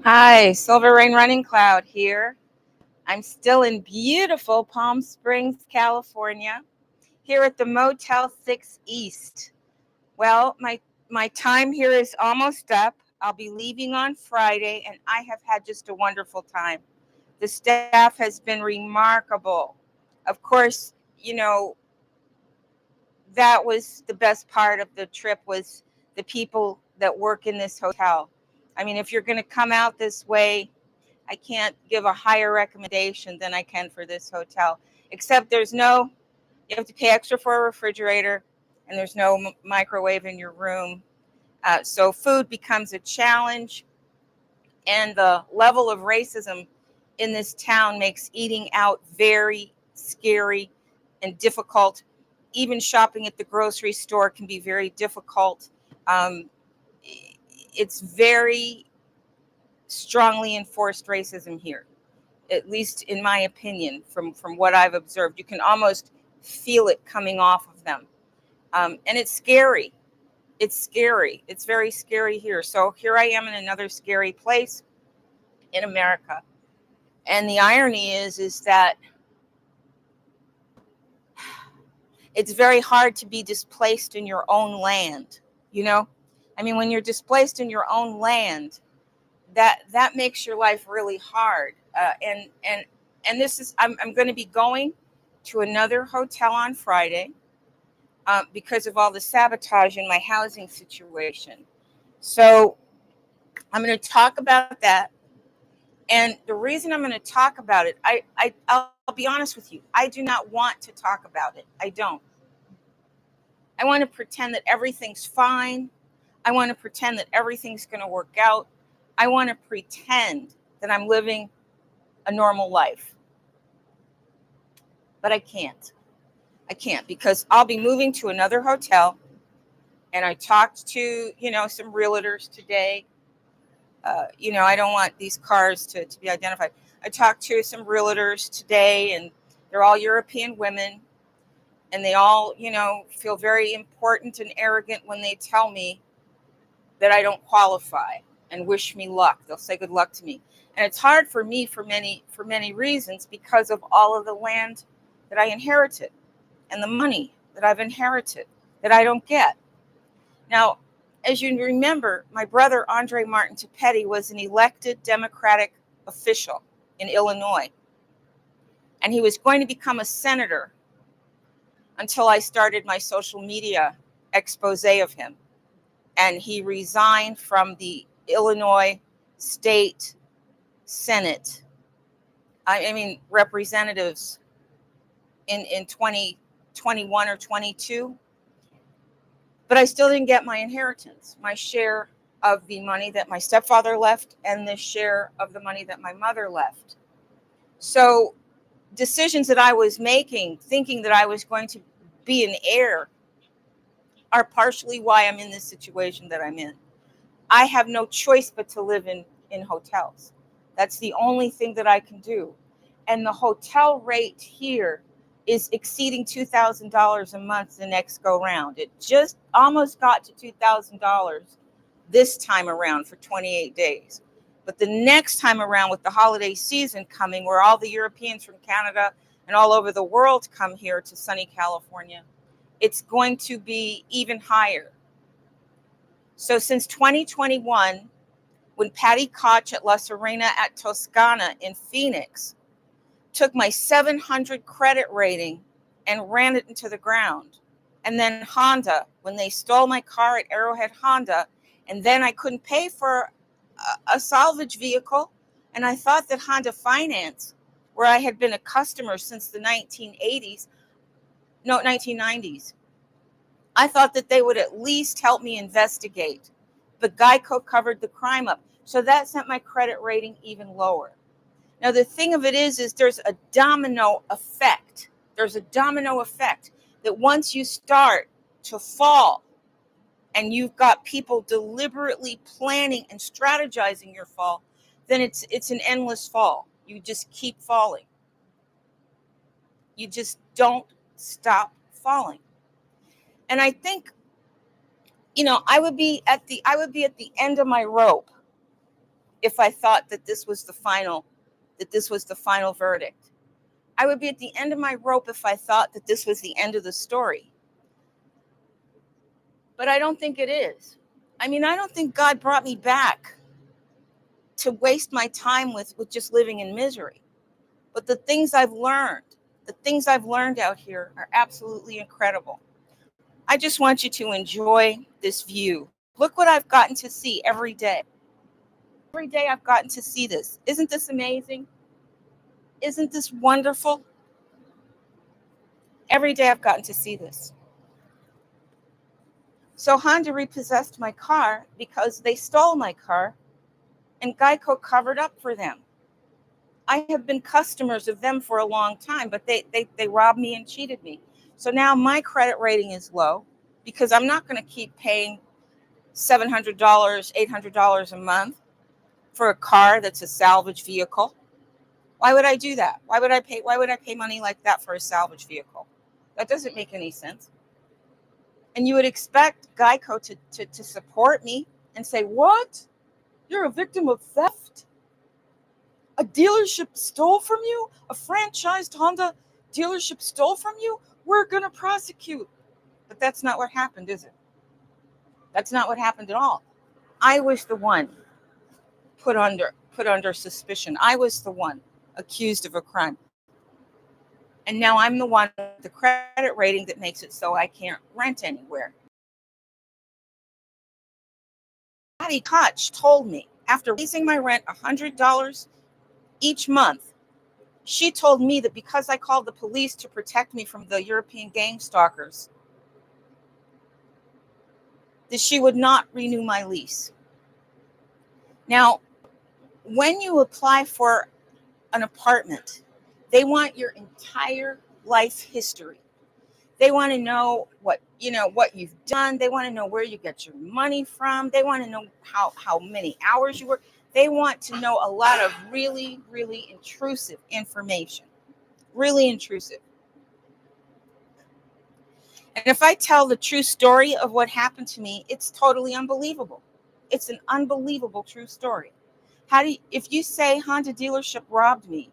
Hi, Silver Rain Runningcloud here. I'm still in beautiful Palm Springs, California, here at the Motel 6 East. Well, my time here is almost up. I'll be leaving on Friday, and I have had just a wonderful time. The staff has been remarkable. Of course, that was the best part of the trip was the people that work in this hotel. I mean, if you're going to come out this way, I can't give a higher recommendation than I can for this hotel. Except you have to pay extra for a refrigerator, and there's no microwave in your room. So food becomes a challenge, and the level of racism in this town makes eating out very scary and difficult. Even shopping at the grocery store can be very difficult. Um, it's very strongly enforced racism here, at least in my opinion, from what I've observed. You can almost feel it coming off of them, and it's scary. It's scary. It's very scary here. So here I am in another scary place in America, and the irony is that it's very hard to be displaced in your own land. You know, I mean, when you're displaced in your own land, that makes your life really hard. And this is I'm going to be going to another hotel on Friday because of all the sabotage in my housing situation. So I'm going to talk about that. And the reason I'm going to talk about it, I'll be honest with you, I do not want to talk about it. I don't. I want to pretend that everything's fine. I want to pretend that everything's going to work out. I want to pretend that I'm living a normal life. But I can't. I can't because I'll be moving to another hotel. And I talked to, some realtors today. I don't want these cars to be identified. I talked to some realtors today, and they're all European women. And they all, feel very important and arrogant when they tell me that I don't qualify and wish me luck. They'll say good luck to me. And it's hard for me for many reasons because of all of the land that I inherited and the money that I've inherited that I don't get. Now, as you remember, my brother Andre Martin Tepetti was an elected Democratic official in Illinois. And he was going to become a senator until I started my social media expose of him. And he resigned from the Illinois State Senate. I mean, representatives in 2021 or 22. But I still didn't get my inheritance, my share of the money that my stepfather left and the share of the money that my mother left. So decisions that I was making, thinking that I was going to be an heir, are partially why I'm in this situation that I'm in. I have no choice but to live in hotels. That's the only thing that I can do. And the hotel rate here is exceeding $2,000 a month the next go round. It just almost got to $2,000 this time around for 28 days. But the next time around, with the holiday season coming, where all the Europeans from Canada and all over the world come here to sunny California, it's going to be even higher. So since 2021, when Patty Koch at La Serena at Toscana in Phoenix took my 700 credit rating and ran it into the ground. And then Honda, when they stole my car at Arrowhead Honda, and then I couldn't pay for a salvage vehicle. And I thought that Honda Finance, where I had been a customer since the 1990s, I thought that they would at least help me investigate. But Geico covered the crime up. So that sent my credit rating even lower. Now, the thing of it is there's a domino effect. There's a domino effect that once you start to fall and you've got people deliberately planning and strategizing your fall, then it's an endless fall. You just keep falling. You just don't stop falling. And I think, I would be at the end of my rope if I thought that this was the final verdict. I would be at the end of my rope if I thought that this was the end of the story. But I don't think it is. I mean, I don't think God brought me back to waste my time with just living in misery. But the things I've learned out here are absolutely incredible. I just want you to enjoy this view. Look what I've gotten to see every day. Every day I've gotten to see this. Isn't this amazing? Isn't this wonderful? Every day I've gotten to see this. So Honda repossessed my car because they stole my car, and Geico covered up for them. I have been customers of them for a long time, but they robbed me and cheated me. So now my credit rating is low because I'm not going to keep paying $700, $800 a month for a car that's a salvage vehicle. Why would I do that? Why would I pay money like that for a salvage vehicle? That doesn't make any sense. And you would expect Geico to support me and say, what? You're a victim of theft? A dealership stole from you? A franchised Honda dealership stole from you? We're going to prosecute. But that's not what happened, is it? That's not what happened at all. I was the one put under suspicion. I was the one accused of a crime. And now I'm the one with the credit rating that makes it so I can't rent anywhere. Patty Koch told me, after raising my rent $100 each month, she told me that because I called the police to protect me from the European gang stalkers, that she would not renew my lease. Now, when you apply for an apartment, they want your entire life history. They want to know what you've done. They want to know where you get your money from. They want to know how many hours you work. They want to know a lot of really, really intrusive information. Really intrusive. And if I tell the true story of what happened to me, it's totally unbelievable. It's an unbelievable true story. If you say Honda dealership robbed me,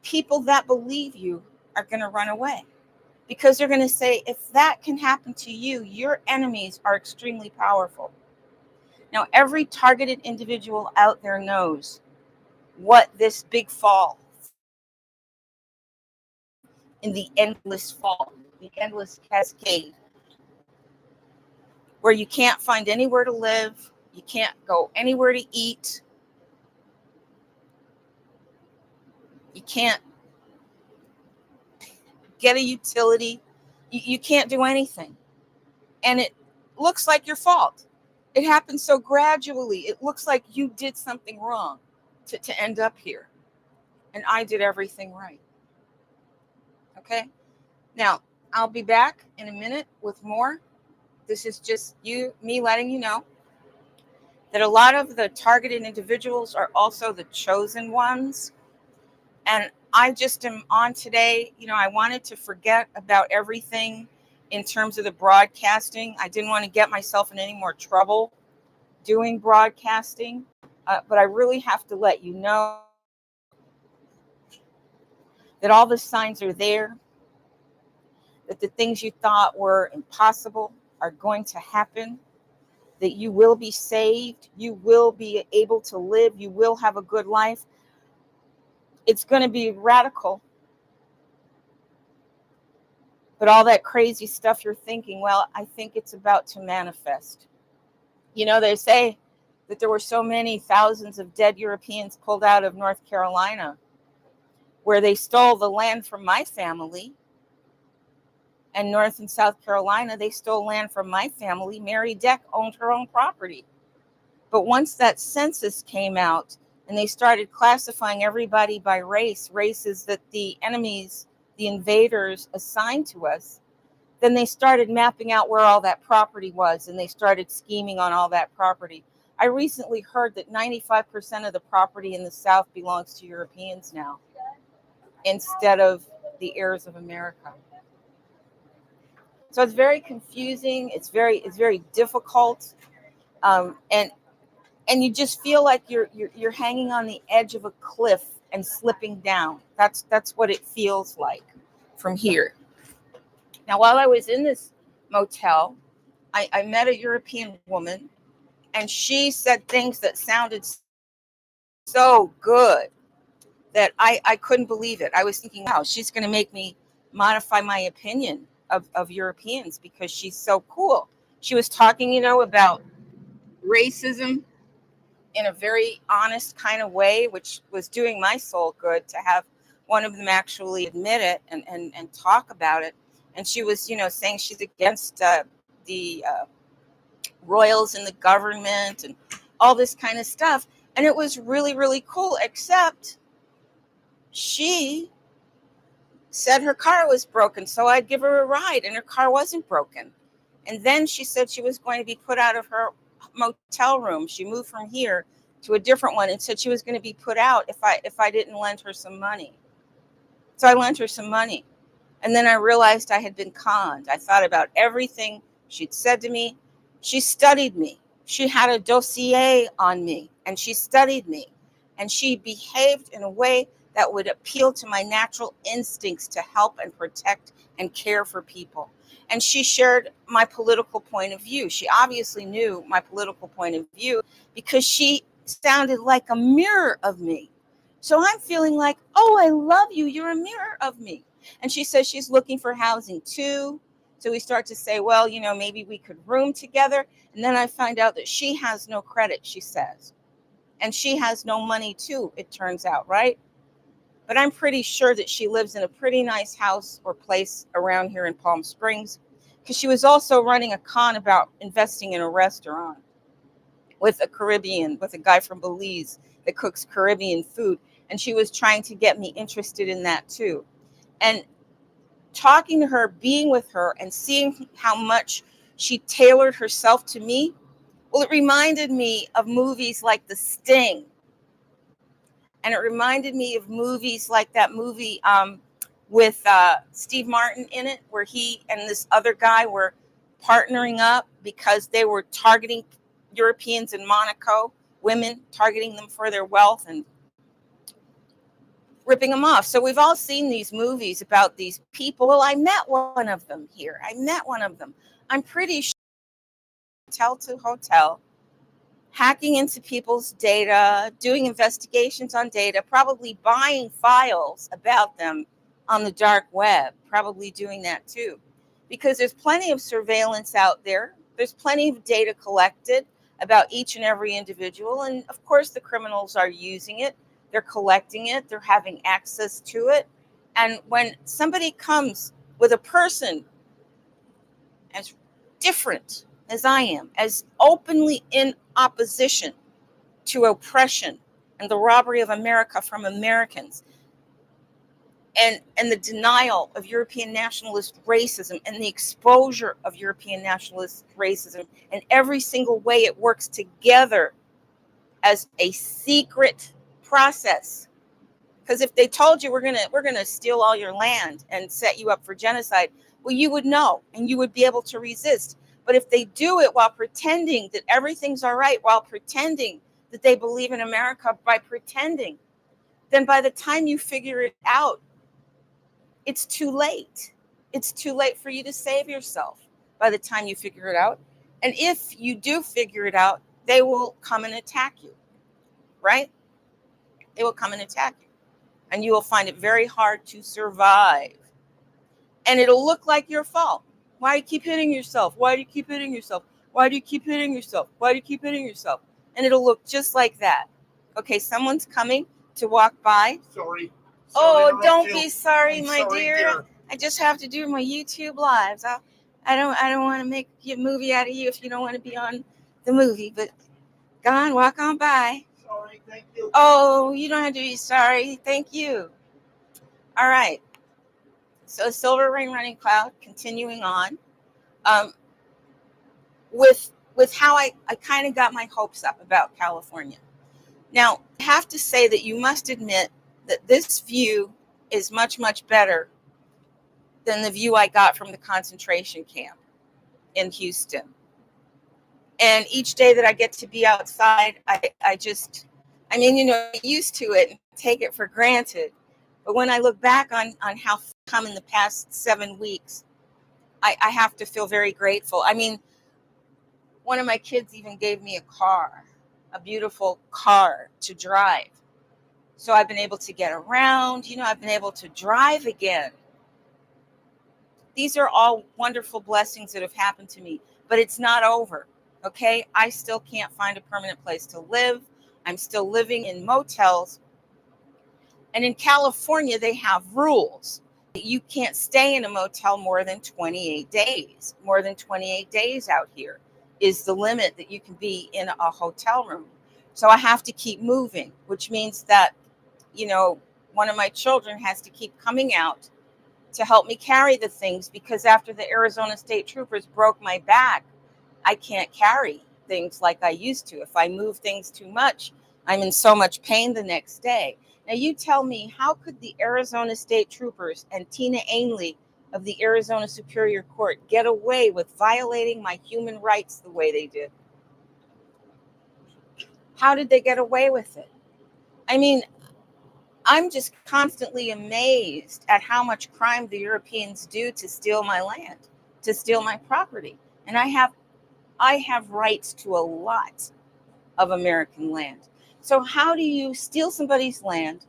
people that believe you are going to run away because they're going to say, if that can happen to you, your enemies are extremely powerful. Now, every targeted individual out there knows what this big fall in the endless fall, the endless cascade, where you can't find anywhere to live, you can't go anywhere to eat, you can't get a utility, you can't do anything. And it looks like your fault. It happens so gradually. It looks like you did something wrong to end up here. And I did everything right. Okay? Now, I'll be back in a minute with more. This is just me letting you know that a lot of the targeted individuals are also the chosen ones. And I just am on today. I wanted to forget about everything in terms of the broadcasting. I didn't want to get myself in any more trouble doing broadcasting. But I really have to let you know that all the signs are there, that the things you thought were impossible are going to happen, that you will be saved, you will be able to live, you will have a good life. It's going to be radical. But all that crazy stuff you're thinking, well, I think it's about to manifest. They say that there were so many thousands of dead Europeans pulled out of North Carolina, where they stole the land from my family. And North and South Carolina, they stole land from my family. Mary Deck owned her own property. But once that census came out and they started classifying everybody by races that the enemies, the invaders assigned to us, then they started mapping out where all that property was, and they started scheming on all that property. I recently heard that 95% of the property in the South belongs to Europeans now, instead of the heirs of America. So it's very confusing. It's very difficult. And and you just feel like you're hanging on the edge of a cliff and slipping down. That's what it feels like from here. Now, while I was in this motel, I met a European woman, and she said things that sounded so good that I couldn't believe it. I was thinking, wow, she's going to make me modify my opinion of Europeans because she's so cool. She was talking, about racism in a very honest kind of way, which was doing my soul good to have one of them actually admit it and talk about it. And she was, saying she's against the royals in the government and all this kind of stuff. And it was really, really cool, except she said her car was broken, so I'd give her a ride, and her car wasn't broken. And then she said she was going to be put out of her motel room. She moved from here to a different one and said she was going to be put out if I didn't lend her some money. So I lent her some money. And then I realized I had been conned. I thought about everything she'd said to me. She studied me. She had a dossier on me, and she studied me. And she behaved in a way that would appeal to my natural instincts to help and protect and care for people. And she shared my political point of view. She obviously knew my political point of view because she sounded like a mirror of me. So I'm feeling like, oh, I love you. You're a mirror of me. And she says she's looking for housing too. So we start to say, well, maybe we could room together. And then I find out that she has no credit, she says. And she has no money too, it turns out, right? But I'm pretty sure that she lives in a pretty nice house or place around here in Palm Springs, because she was also running a con about investing in a restaurant with a guy from Belize that cooks Caribbean food. And she was trying to get me interested in that too. And talking to her, being with her, and seeing how much she tailored herself to me, well, it reminded me of movies like The Sting. And it reminded me of movies like that movie with Steve Martin in it, where he and this other guy were partnering up because they were targeting Europeans in Monaco, women, targeting them for their wealth and ripping them off. So we've all seen these movies about these people. Well, I met one of them here. I met one of them. I'm pretty sure hotel to hotel, hacking into people's data, doing investigations on data, probably buying files about them on the dark web, probably doing that too. Because there's plenty of surveillance out there. There's plenty of data collected about each and every individual. And of course, the criminals are using it. They're collecting it. They're having access to it. And when somebody comes with a person as different as I am, as openly in opposition to oppression and the robbery of America from Americans, and the denial of European nationalist racism and the exposure of European nationalist racism and every single way it works together as a secret process. Because if they told you we're gonna steal all your land and set you up for genocide, well, you would know and you would be able to resist. But if they do it while pretending that everything's all right, while pretending that they believe in America, by pretending, then by the time you figure it out, it's too late. It's too late for you to save yourself by the time you figure it out. And if you do figure it out, they will come and attack you, right? They will come and attack you. And you will find it very hard to survive. And it'll look like your fault. Why do you keep hitting yourself? Why do you keep hitting yourself? Why do you keep hitting yourself? Why do you keep hitting yourself? And it'll look just like that. Okay, someone's coming to walk by. Sorry. Oh, don't be sorry, my dear. I just have to do my YouTube lives. I don't want to make a movie out of you if you don't want to be on the movie. But go on, walk on by. Sorry, thank you. Oh, you don't have to be sorry. Thank you. All right. So Silver Rain Runningcloud, continuing on, with how I kind of got my hopes up about California. Now, I have to say that you must admit that this view is much, much better than the view I got from the concentration camp in Houston. And each day that I get to be outside, I mean, used to it and take it for granted. But when I look back on how come in the past 7 weeks, I have to feel very grateful. I mean, one of my kids even gave me a car, a beautiful car to drive. So I've been able to get around, I've been able to drive again. These are all wonderful blessings that have happened to me, but it's not over. Okay. I still can't find a permanent place to live. I'm still living in motels. And in California, they have rules. You can't stay in a motel more than 28 days. More than 28 days out here is the limit that you can be in a hotel room. So I have to keep moving, which means that, one of my children has to keep coming out to help me carry the things, because after the Arizona State Troopers broke my back, I can't carry things like I used to. If I move things too much, I'm in so much pain the next day. Now, you tell me, how could the Arizona State Troopers and Tina Ainley of the Arizona Superior Court get away with violating my human rights the way they did? How did they get away with it? I mean, I'm just constantly amazed at how much crime the Europeans do to steal my land, to steal my property. And I have rights to a lot of American land. So how do you steal somebody's land,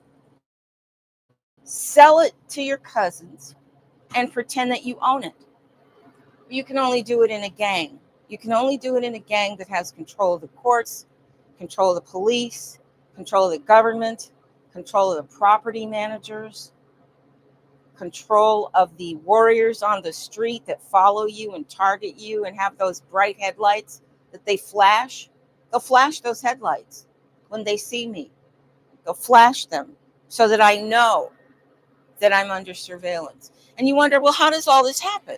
sell it to your cousins, and pretend that you own it? You can only do it in a gang. You can only do it in a gang that has control of the courts, control of the police, control of the government, control of the property managers, control of the warriors on the street that follow you and target you and have those bright headlights that they flash. They'll flash those headlights when they see me. They'll flash them so that I know that I'm under surveillance. And you wonder, well, how does all this happen?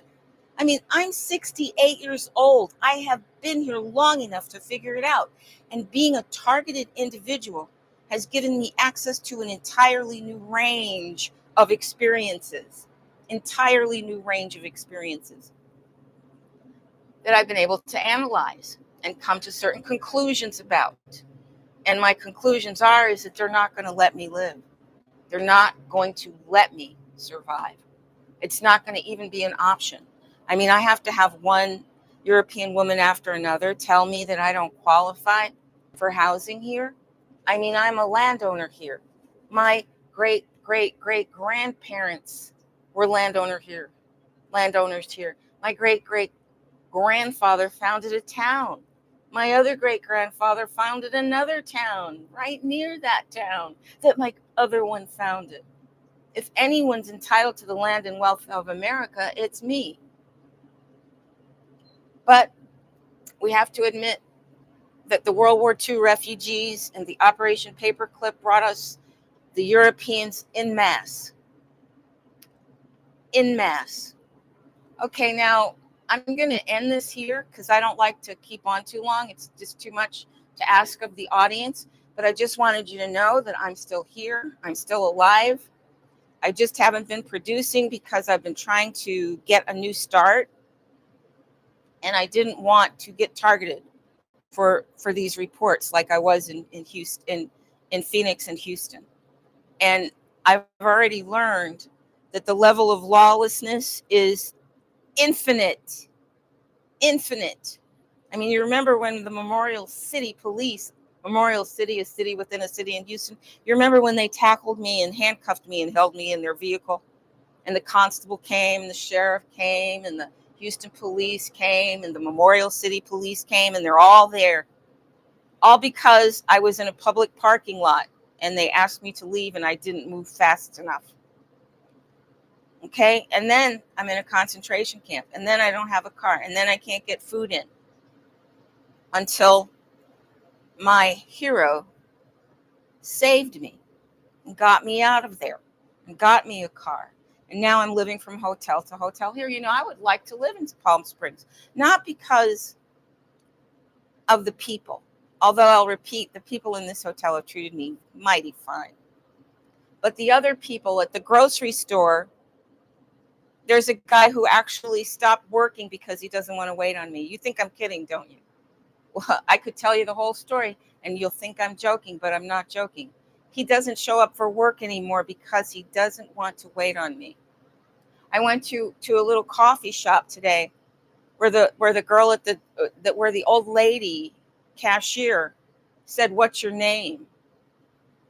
I mean, I'm 68 years old. I have been here long enough to figure it out. And being a targeted individual has given me access to an entirely new range of experiences, that I've been able to analyze and come to certain conclusions about. And my conclusions is that they're not going to let me live. They're not going to let me survive. It's not going to even be an option. I mean, I have to have one European woman after another tell me that I don't qualify for housing here. I mean, I'm a landowner here. My great, great, great grandparents were landowners here. My great, great grandfather founded a town. My other great grandfather founded another town right near that town that my other one founded. If anyone's entitled to the land and wealth of America, it's me. But we have to admit that the World War II refugees and the Operation Paperclip brought us the Europeans en masse. En masse. Okay, now I'm going to end this here because I don't like to keep on too long. It's just too much to ask of the audience. But I just wanted you to know that I'm still here. I'm still alive. I just haven't been producing because I've been trying to get a new start. And I didn't want to get targeted for these reports like I was in Houston, in Phoenix and Houston. And I've already learned that the level of lawlessness is infinite. I mean, you remember when the Memorial City police, Memorial City, a city within a city in Houston, you remember when they tackled me and handcuffed me and held me in their vehicle? And the constable came, and the sheriff came, and the Houston police came, and the Memorial City police came, and they're all there. All because I was in a public parking lot and they asked me to leave and I didn't move fast enough. Okay, and then I'm in a concentration camp, and then I don't have a car, and then I can't get food in until my hero saved me and got me out of there and got me a car. And now I'm living from hotel to hotel here. I would like to live in Palm Springs, not because of the people, although I'll repeat, the people in this hotel have treated me mighty fine. But the other people at the grocery store, there's a guy who actually stopped working because he doesn't want to wait on me. You think I'm kidding, don't you? Well, I could tell you the whole story and you'll think I'm joking, but I'm not joking. He doesn't show up for work anymore because he doesn't want to wait on me. I went to a little coffee shop today where the girl at where the old lady cashier said, "What's your name?"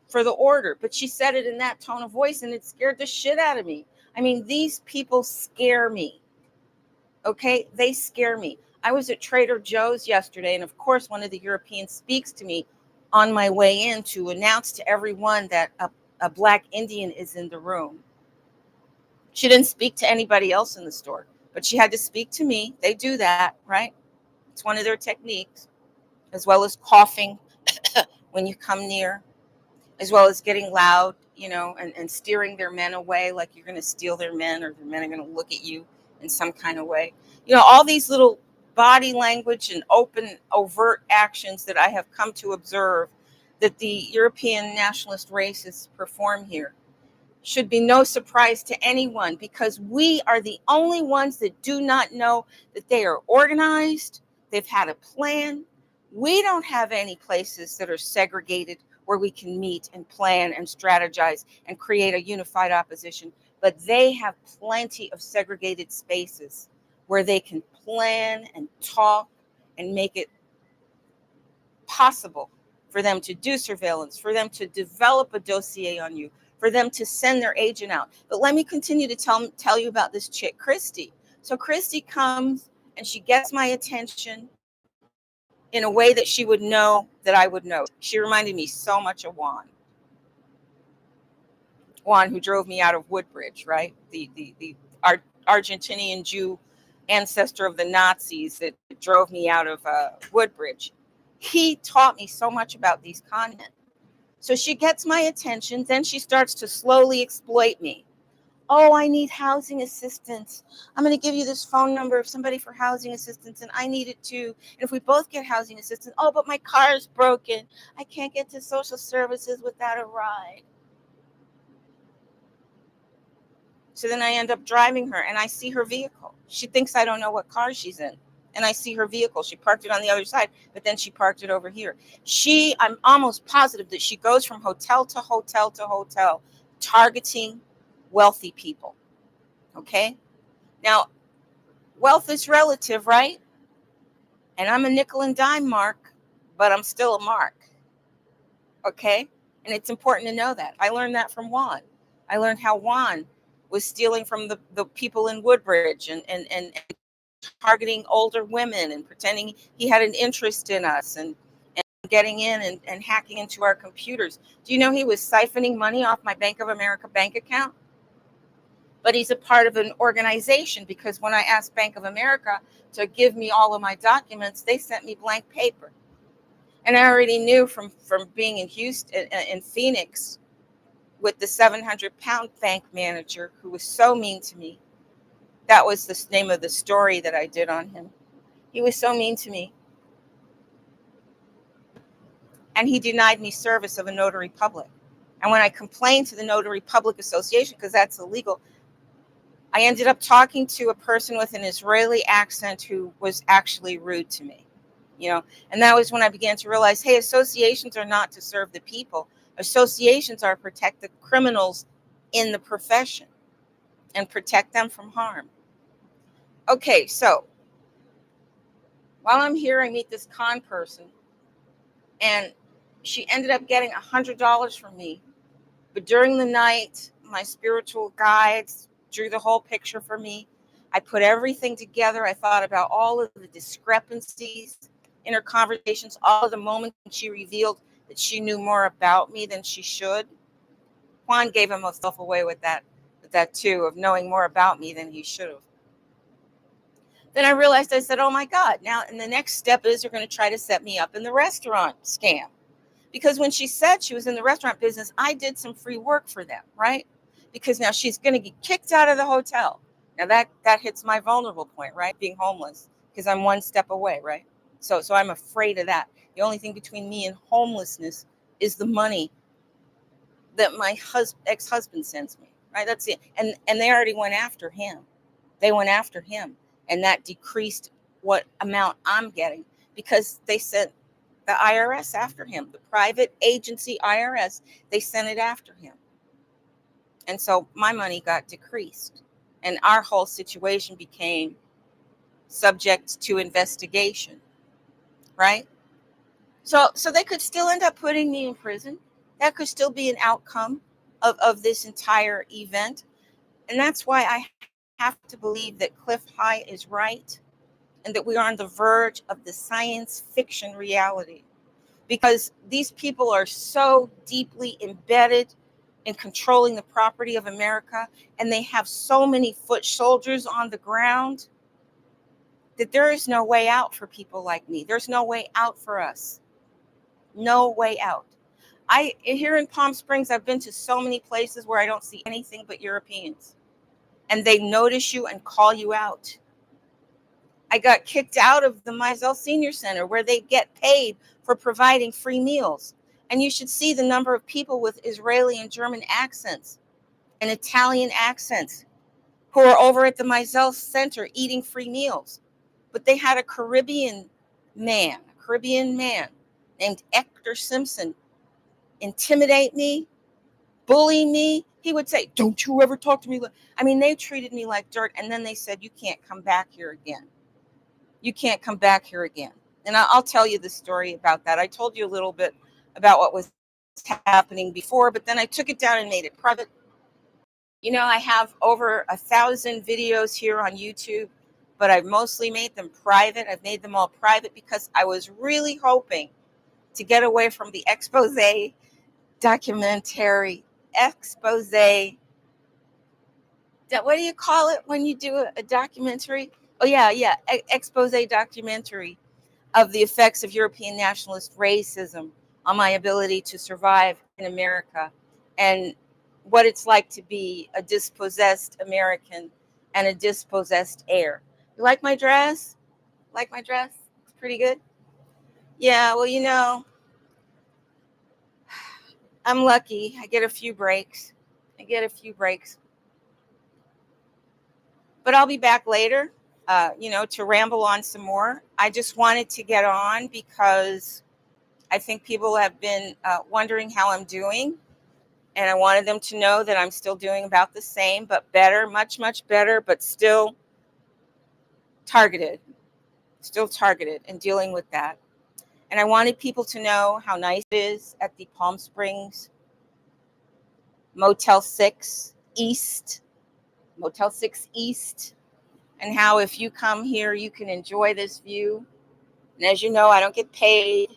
for the order, but she said it in that tone of voice and it scared the shit out of me. I mean, these people scare me. Okay, they scare me. I was at Trader Joe's yesterday, and of course, one of the Europeans speaks to me on my way in to announce to everyone that a Black Indian is in the room. She didn't speak to anybody else in the store, but she had to speak to me. They do that, right? It's one of their techniques, as well as coughing when you come near, as well as getting loud, and steering their men away like you're going to steal their men or their men are going to look at you in some kind of way. All these little body language and open, overt actions that I have come to observe that the European nationalist racists perform here should be no surprise to anyone, because we are the only ones that do not know that they are organized, they've had a plan. We don't have any places that are segregated where we can meet and plan and strategize and create a unified opposition, but they have plenty of segregated spaces where they can plan and talk and make it possible for them to do surveillance, for them to develop a dossier on you, for them to send their agent out. But let me continue to tell you about this chick, Christy. So Christy comes and she gets my attention in a way that she would know that I would know. She reminded me so much of Juan, who drove me out of Woodbridge, right? The Argentinian Jew ancestor of the Nazis that drove me out of Woodbridge. He taught me so much about these continents. So she gets my attention, then she starts to slowly exploit me. Oh, I need housing assistance. I'm going to give you this phone number of somebody for housing assistance, and I need it too. And if we both get housing assistance, oh, but my car is broken. I can't get to social services without a ride. So then I end up driving her, and I see her vehicle. She thinks I don't know what car she's in. And I see her vehicle. She parked it on the other side, but then she parked it over here. I'm almost positive that she goes from hotel to hotel to hotel, targeting wealthy people. Okay? Now, wealth is relative, right? And I'm a nickel and dime mark, but I'm still a mark. Okay? And it's important to know that. I learned that from Juan. I learned how Juan was stealing from the people in Woodbridge and targeting older women and pretending he had an interest in us and getting in and hacking into our computers. Do you know he was siphoning money off my Bank of America bank account? But he's a part of an organization, because when I asked Bank of America to give me all of my documents, they sent me blank paper. And I already knew from being in Houston, in Phoenix, with the 700-pound bank manager who was so mean to me. That was the name of the story that I did on him. He was so mean to me. And he denied me service of a notary public. And when I complained to the Notary Public Association, because that's illegal, I ended up talking to a person with an Israeli accent who was actually rude to me. And that was when I began to realize, hey, associations are not to serve the people. Associations are to protect the criminals in the profession and protect them from harm. Okay, so while I'm here, I meet this con person, and she ended up getting $100 from me. But during the night, my spiritual guides drew the whole picture for me. I put everything together. I thought about all of the discrepancies in her conversations, all of the moments when she revealed that she knew more about me than she should. Juan gave himself away with that too, of knowing more about me than he should have. Then I realized, I said, oh my God, now, and the next step is they're going to try to set me up in the restaurant scam. Because when she said she was in the restaurant business, I did some free work for them, right? Because now she's going to get kicked out of the hotel. Now that hits my vulnerable point, right? Being homeless, because I'm one step away, right? So I'm afraid of that. The only thing between me and homelessness is the money that my ex-husband sends me, right? That's it. And they already went after him. They went after him, and that decreased what amount I'm getting, because they sent the IRS after him, the private agency IRS. They sent it after him. And so my money got decreased. And our whole situation became subject to investigation, right? So they could still end up putting me in prison. That could still be an outcome of this entire event. And that's why I have to believe that Cliff High is right and that we are on the verge of the science fiction reality. Because these people are so deeply embedded in controlling the property of America, and they have so many foot soldiers on the ground that there is no way out for people like me. There's no way out for us. No way out. Here in Palm Springs, I've been to so many places where I don't see anything but Europeans, and they notice you and call you out. I got kicked out of the Mizell Senior Center where they get paid for providing free meals. And you should see the number of people with Israeli and German accents and Italian accents who are over at the Mizell Center eating free meals. But they had a Caribbean man named Hector Simpson intimidate me, bully me. He would say, "Don't you ever talk to me." I mean, they treated me like dirt. And then they said, "You can't come back here again. You can't come back here again." And I'll tell you the story about that. I told you a little bit about what was happening before, but then I took it down and made it private. You know, I have over 1,000 videos here on YouTube, but I've mostly made them private. I've made them all private because I was really hoping to get away from the documentary expose. What do you call it when you do a documentary? Oh, yeah, expose documentary of the effects of European nationalist racism on my ability to survive in America and what it's like to be a dispossessed American and a dispossessed heir. You like my dress? Like my dress? It's pretty good. Yeah, well, you know, I'm lucky. I get a few breaks. But I'll be back later, to ramble on some more. I just wanted to get on because I think people have been wondering how I'm doing. And I wanted them to know that I'm still doing about the same, but better, much, much better, but still targeted and dealing with that. And I wanted people to know how nice it is at the Palm Springs Motel 6 East, and how if you come here, you can enjoy this view. And as you know, I don't get paid.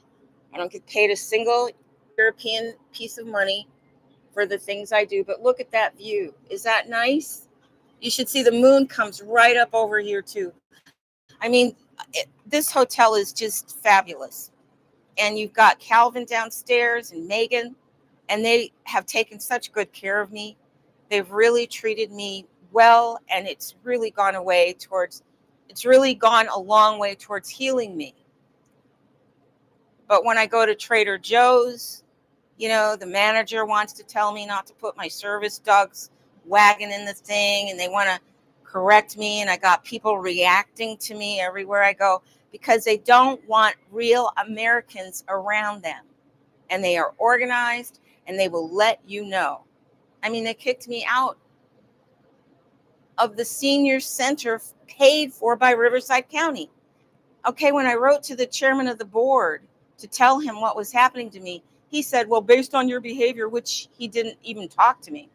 I don't get paid a single European piece of money for the things I do. But look at that view. Is that nice? You should see the moon comes right up over here too. I mean, this hotel is just fabulous. And you've got Calvin downstairs and Megan, and they have taken such good care of me. They've really treated me well, and it's really gone a long way towards healing me. But when I go to Trader Joe's, the manager wants to tell me not to put my service dog's wagon in the thing, and they want to correct me, and I got people reacting to me everywhere I go because they don't want real Americans around them. And they are organized, and they will let you know. I mean, they kicked me out of the senior center paid for by Riverside County. Okay, when I wrote to the chairman of the board to tell him what was happening to me, he said, well, based on your behavior, which he didn't even talk to me,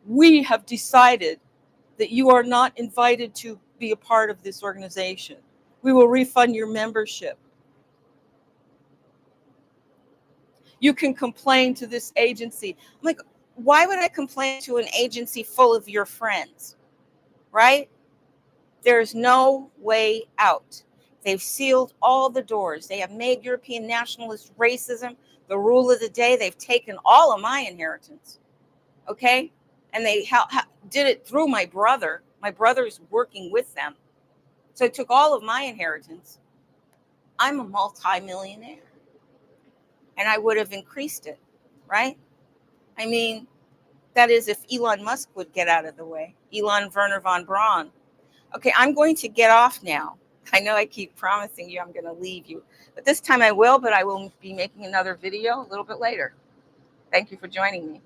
we have decided that you are not invited to be a part of this organization. We will refund your membership. You can complain to this agency. I'm like, why would I complain to an agency full of your friends? Right? There's no way out. They've sealed all the doors. They have made European nationalist racism the rule of the day. They've taken all of my inheritance. Okay? And they did it through my brother. My brother's working with them. So it took all of my inheritance. I'm a multimillionaire. And I would have increased it, right? I mean, that is if Elon Musk would get out of the way. Elon Werner von Braun. Okay, I'm going to get off now. I know I keep promising you I'm going to leave you, but this time I will, but I will be making another video a little bit later. Thank you for joining me.